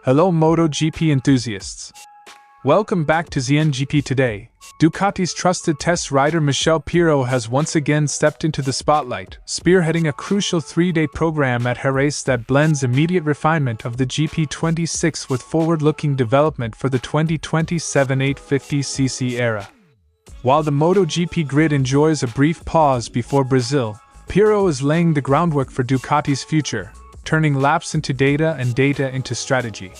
Hello MotoGP enthusiasts. Welcome back to ZNGP Today. Ducati's trusted test rider Michele Pirro has once again stepped into the spotlight, spearheading a crucial 3-day program at Jerez that blends immediate refinement of the GP26 with forward-looking development for the 2027 850cc era. While the MotoGP grid enjoys a brief pause before Brazil, Pirro is laying the groundwork for Ducati's future, turning laps into data and data into strategy.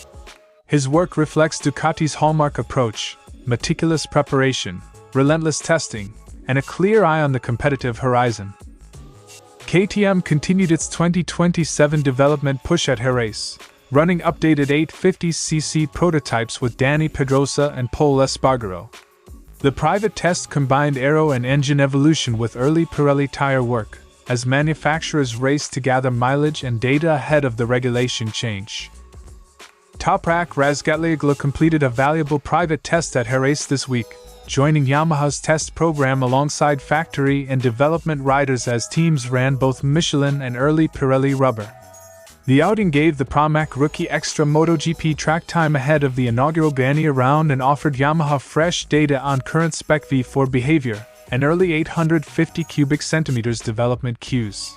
His work reflects Ducati's hallmark approach: meticulous preparation, relentless testing, and a clear eye on the competitive horizon. KTM continued its 2027 development push at Jerez, running updated 850cc prototypes with Dani, Pedrosa, and Espargaró. The private test combined aero and engine evolution with early Pirelli tyre work, as manufacturers raced to gather mileage and data ahead of the regulation change. Toprak completed a valuable private test at Jerez this week, joining Yamaha's test program alongside factory and development riders as teams ran both Michelin and early Pirelli rubber. The outing gave the Pramac rookie extra MotoGP track time ahead of the inaugural Dani round and offered Yamaha fresh data on current spec V4 behavior and early 850 cubic centimeters development cues.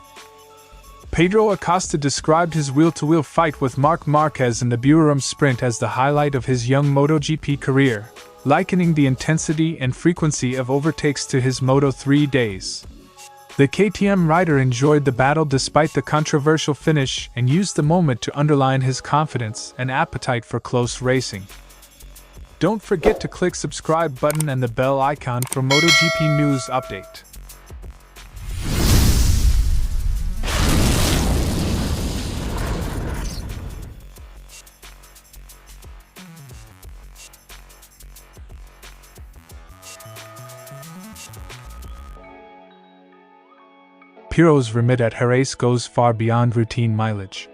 Pedro Acosta described his wheel-to-wheel fight with Márquez in the Buram sprint as the highlight of his young MotoGP career, likening the intensity and frequency of overtakes to his Moto3 days. The KTM rider enjoyed the battle despite the controversial finish and used the moment to underline his confidence and appetite for close racing. Don't forget to click subscribe button and the bell icon for MotoGP news update. Pirro's remit at Jerez goes far beyond routine mileage.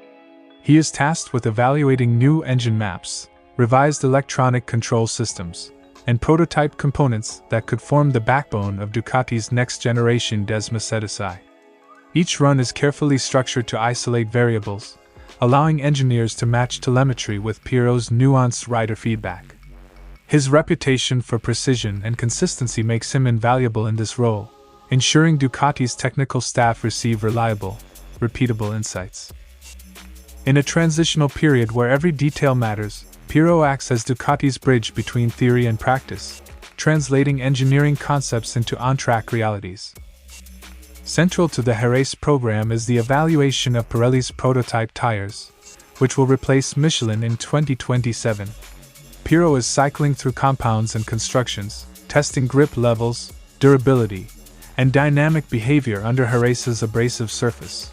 He is tasked with evaluating new engine maps, revised electronic control systems, and prototype components that could form the backbone of Ducati's next-generation Mercedes. Each run is carefully structured to isolate variables, allowing engineers to match telemetry with Pirro's nuanced rider feedback. His reputation for precision and consistency makes him invaluable in this role, ensuring Ducati's technical staff receive reliable, repeatable insights. In a transitional period where every detail matters, Pirro acts as Ducati's bridge between theory and practice, translating engineering concepts into on-track realities. Central to the Jerez program is the evaluation of Pirelli's prototype tires, which will replace Michelin in 2027. Pirro is cycling through compounds and constructions, testing grip levels, durability, and dynamic behavior under Jerez's abrasive surface.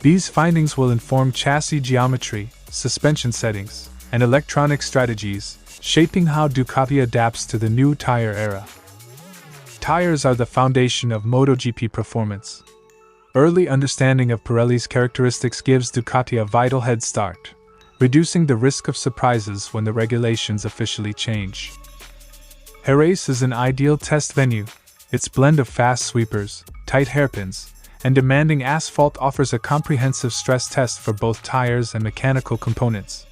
These findings will inform chassis geometry, suspension settings, and electronic strategies, shaping how Ducati adapts to the new tire era. Tires are the foundation of MotoGP performance. Early understanding of Pirelli's characteristics gives Ducati a vital head start, reducing the risk of surprises when the regulations officially change. Jerez is an ideal test venue. Its blend of fast sweepers, tight hairpins, and demanding asphalt offers a comprehensive stress test for both tires and mechanical components.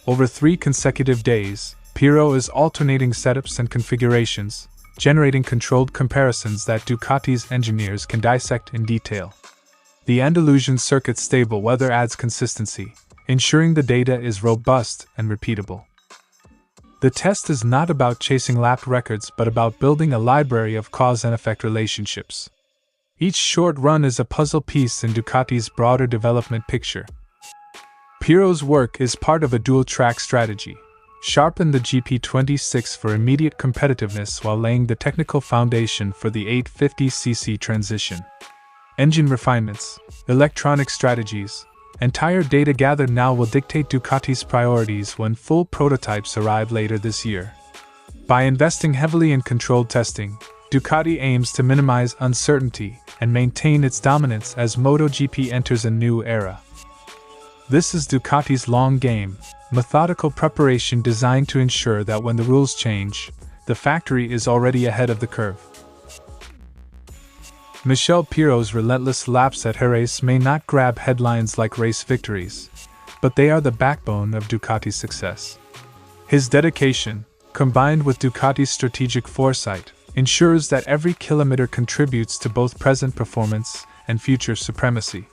Over 3 consecutive days, Pirro is alternating setups and configurations, generating controlled comparisons that Ducati's engineers can dissect in detail. The Andalusian circuit's stable weather adds consistency, ensuring the data is robust and repeatable. The test is not about chasing lap records but about building a library of cause and effect relationships. Each short run is a puzzle piece in Ducati's broader development picture. Pirro's work is part of a dual-track strategy: sharpen the GP26 for immediate competitiveness while laying the technical foundation for the 850cc transition. Engine refinements, electronic strategies, and tire data gathered now will dictate Ducati's priorities when full prototypes arrive later this year. By investing heavily in controlled testing, Ducati aims to minimize uncertainty and maintain its dominance as MotoGP enters a new era. This is Ducati's long game, methodical preparation designed to ensure that when the rules change, the factory is already ahead of the curve. Michele Pirro's relentless laps at Jerez may not grab headlines like race victories, but they are the backbone of Ducati's success. His dedication, combined with Ducati's strategic foresight, ensures that every kilometer contributes to both present performance and future supremacy.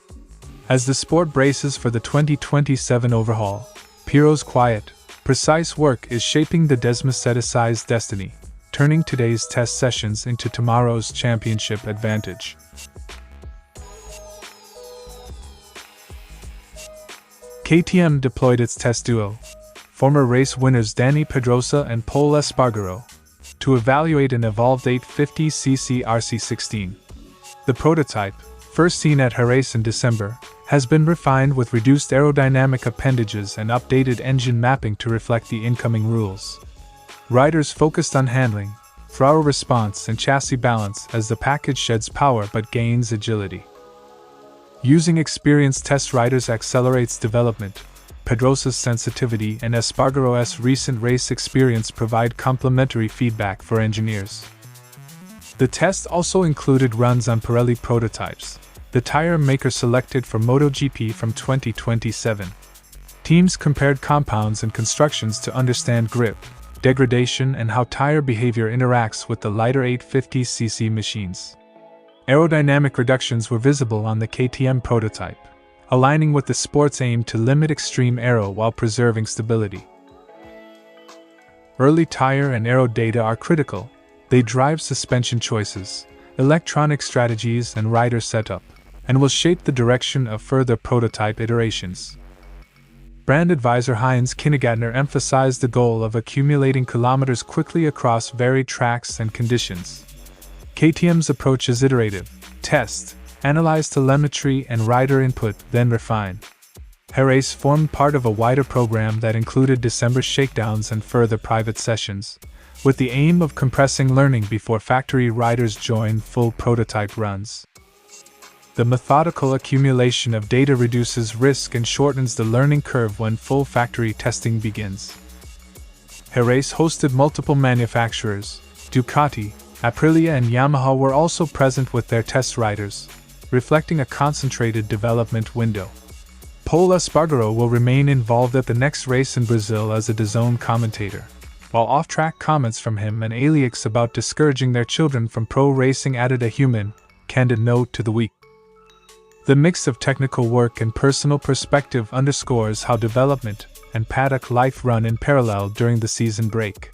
As the sport braces for the 2027 overhaul, Pirro's quiet, precise work is shaping the Desmoseticised destiny, turning today's test sessions into tomorrow's championship advantage. KTM deployed its test duo, former race winners Dani Pedrosa and Pol Espargaró, to evaluate an evolved 850cc RC16. The prototype, first seen at Jerez in December, has been refined with reduced aerodynamic appendages and updated engine mapping to reflect the incoming rules. Riders focused on handling, throttle response and chassis balance as the package sheds power but gains agility. Using experienced test riders accelerates development. Pedrosa's sensitivity and Espargaró's recent race experience provide complementary feedback for engineers. The test also included runs on Pirelli prototypes, the tire maker selected for MotoGP from 2027. Teams compared compounds and constructions to understand grip, degradation and how tire behavior interacts with the lighter 850cc machines. Aerodynamic reductions were visible on the KTM prototype, aligning with the sport's aim to limit extreme aero while preserving stability. Early tire and aero data are critical. They drive suspension choices, electronic strategies and rider setup, and will shape the direction of further prototype iterations. Brand advisor Heinz Kinnegatner emphasized the goal of accumulating kilometers quickly across varied tracks and conditions. KTM's approach is iterative: test, analyze telemetry and rider input, then refine. Jerez formed part of a wider program that included December shakedowns and further private sessions, with the aim of compressing learning before factory riders join full prototype runs. The methodical accumulation of data reduces risk and shortens the learning curve when full factory testing begins. Jerez hosted multiple manufacturers. Ducati, Aprilia and Yamaha were also present with their test riders, reflecting a concentrated development window. Pol Espargaró will remain involved at the next race in Brazil as a DAZN commentator, while off-track comments from him and Alix about discouraging their children from pro racing added a human, candid note to the week. The mix of technical work and personal perspective underscores how development and paddock life run in parallel during the season break.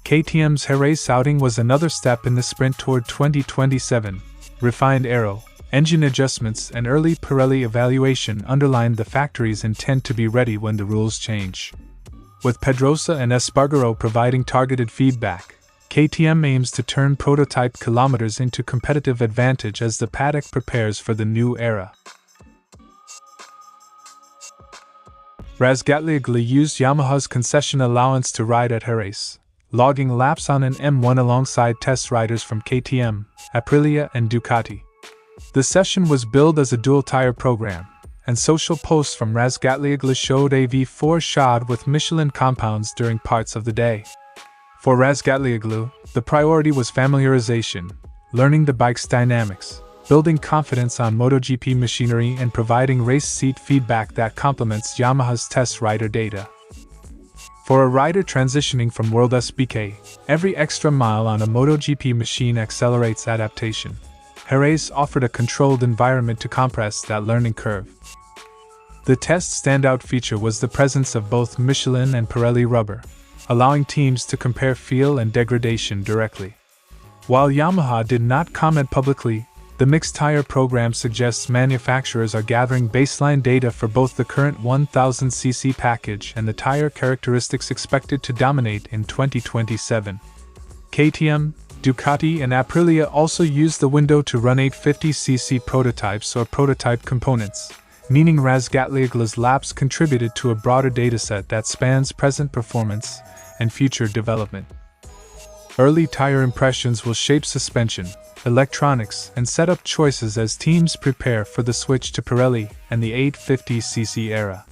KTM's Jerez outing was another step in the sprint toward 2027. Refined aero, engine adjustments and early Pirelli evaluation underlined the factory's intent to be ready when the rules change. With Pedrosa and Espargaró providing targeted feedback, KTM aims to turn prototype kilometers into competitive advantage as the paddock prepares for the new era. Razgatlioglu used Yamaha's concession allowance to ride at Jerez, logging laps on an M1 alongside test riders from KTM, Aprilia and Ducati. The session was billed as a dual-tire program, and social posts from Razgatlioglu showed a V4 shod with Michelin compounds during parts of the day. For Razgatlioglu, the priority was familiarization, learning the bike's dynamics, building confidence on MotoGP machinery and providing race seat feedback that complements Yamaha's test rider data. For a rider transitioning from World SBK, every extra mile on a MotoGP machine accelerates adaptation. Jerez offered a controlled environment to compress that learning curve. The test standout feature was the presence of both Michelin and Pirelli rubber, allowing teams to compare feel and degradation directly. While Yamaha did not comment publicly, the mixed tire program suggests manufacturers are gathering baseline data for both the current 1000cc package and the tire characteristics expected to dominate in 2027. KTM, Ducati and Aprilia also used the window to run 850cc prototypes or prototype components, meaning Razgatlioglu's laps contributed to a broader dataset that spans present performance and future development. Early tire impressions will shape suspension, electronics, and setup choices as teams prepare for the switch to Pirelli and the 850cc era.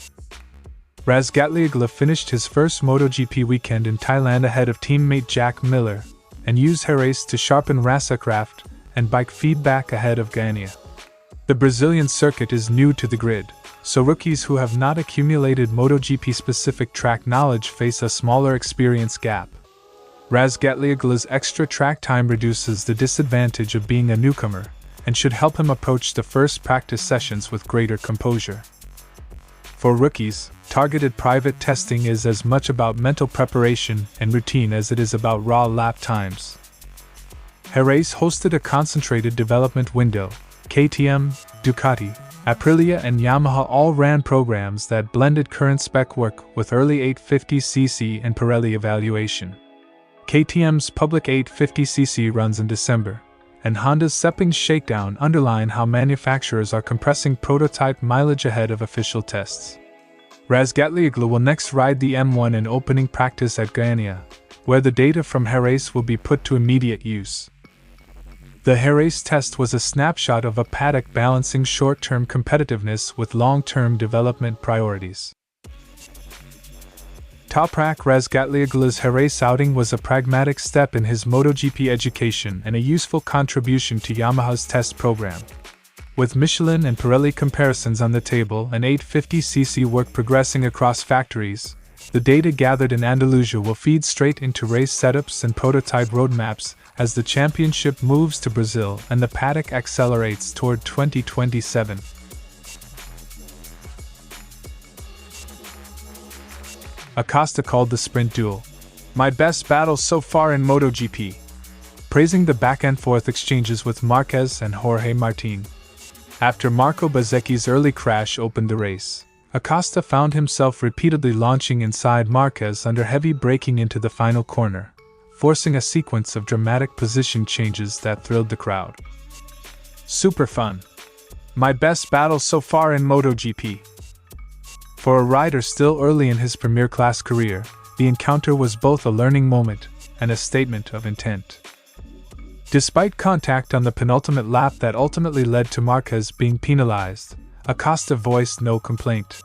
Razgatlioglu finished his first MotoGP weekend in Thailand ahead of teammate Jack Miller, and used Jerez to sharpen racercraft and bike feedback ahead of Ghana. The Brazilian circuit is new to the grid, so rookies who have not accumulated MotoGP-specific track knowledge face a smaller experience gap. Razgatlioglu's extra track time reduces the disadvantage of being a newcomer, and should help him approach the first practice sessions with greater composure. For rookies, targeted private testing is as much about mental preparation and routine as it is about raw lap times. Jerez hosted a concentrated development window. KTM, Ducati, Aprilia and Yamaha all ran programs that blended current spec work with early 850cc and Pirelli evaluation. KTM's public 850cc runs in December, and Honda's Seppings shakedown underline how manufacturers are compressing prototype mileage ahead of official tests. Razgatlioglu will next ride the M1 in opening practice at Goiânia, where the data from Jerez will be put to immediate use. The Jerez test was a snapshot of a paddock balancing short-term competitiveness with long-term development priorities. Toprak Razgatlioglu's Jerez outing was a pragmatic step in his MotoGP education and a useful contribution to Yamaha's test program. With Michelin and Pirelli comparisons on the table and 850cc work progressing across factories, the data gathered in Andalusia will feed straight into race setups and prototype roadmaps as the championship moves to Brazil and the paddock accelerates toward 2027. Acosta called the sprint duel "my best battle so far in MotoGP," praising the back-and-forth exchanges with Márquez and Jorge Martin. After Marco Bezzecchi's early crash opened the race, Acosta found himself repeatedly launching inside Márquez under heavy braking into the final corner, forcing a sequence of dramatic position changes that thrilled the crowd. Super fun. My best battle so far in MotoGP. For a rider still early in his Premier Class career, the encounter was both a learning moment and a statement of intent. Despite contact on the penultimate lap that ultimately led to Márquez being penalized, Acosta voiced no complaint.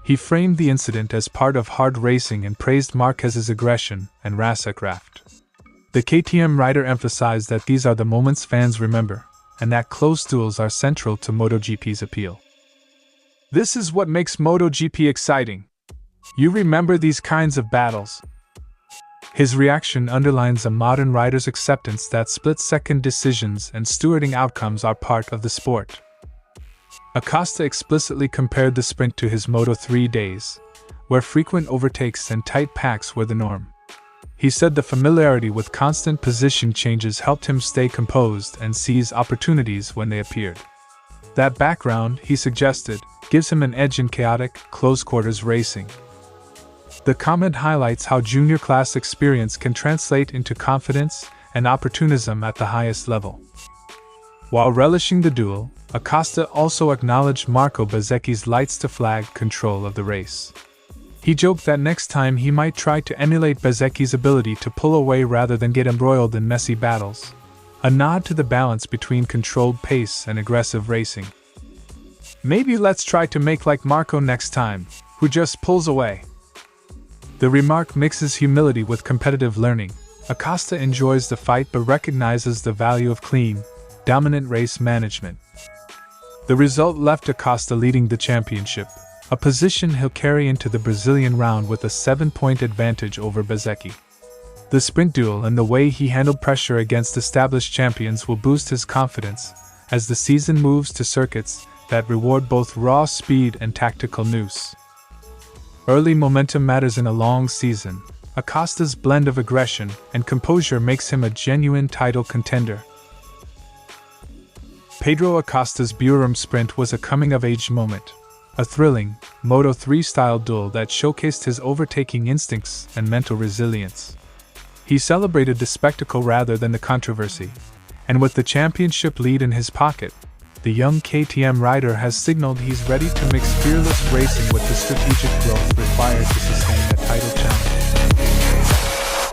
He framed the incident as part of hard racing and praised Márquez's aggression and racekraft. The KTM rider emphasized that these are the moments fans remember, and that close duels are central to MotoGP's appeal. This is what makes MotoGP exciting. You remember these kinds of battles. His reaction underlines a modern rider's acceptance that split-second decisions and stewarding outcomes are part of the sport. Acosta explicitly compared the sprint to his Moto3 days, where frequent overtakes and tight packs were the norm. He said the familiarity with constant position changes helped him stay composed and seize opportunities when they appeared. That background, he suggested, gives him an edge in chaotic, close-quarters racing. The comment highlights how junior class experience can translate into confidence and opportunism at the highest level. While relishing the duel, Acosta also acknowledged Marco Bezzecchi's lights-to-flag control of the race. He joked that next time he might try to emulate Bezzecchi's ability to pull away rather than get embroiled in messy battles, a nod to the balance between controlled pace and aggressive racing. Maybe let's try to make like Marco next time, who just pulls away. The remark mixes humility with competitive learning. Acosta enjoys the fight but recognizes the value of clean, dominant race management. The result left Acosta leading the championship, a position he'll carry into the Brazilian round with a 7-point advantage over Bezzecchi. The sprint duel and the way he handled pressure against established champions will boost his confidence as the season moves to circuits that reward both raw speed and tactical nous. Early momentum matters in a long season. Acosta's blend of aggression and composure makes him a genuine title contender. Pedro Acosta's Buram sprint was a coming-of-age moment, a thrilling, Moto3-style duel that showcased his overtaking instincts and mental resilience. He celebrated the spectacle rather than the controversy, and with the championship lead in his pocket, the young KTM rider has signaled he's ready to mix fearless racing with the strategic growth required to sustain a title challenge.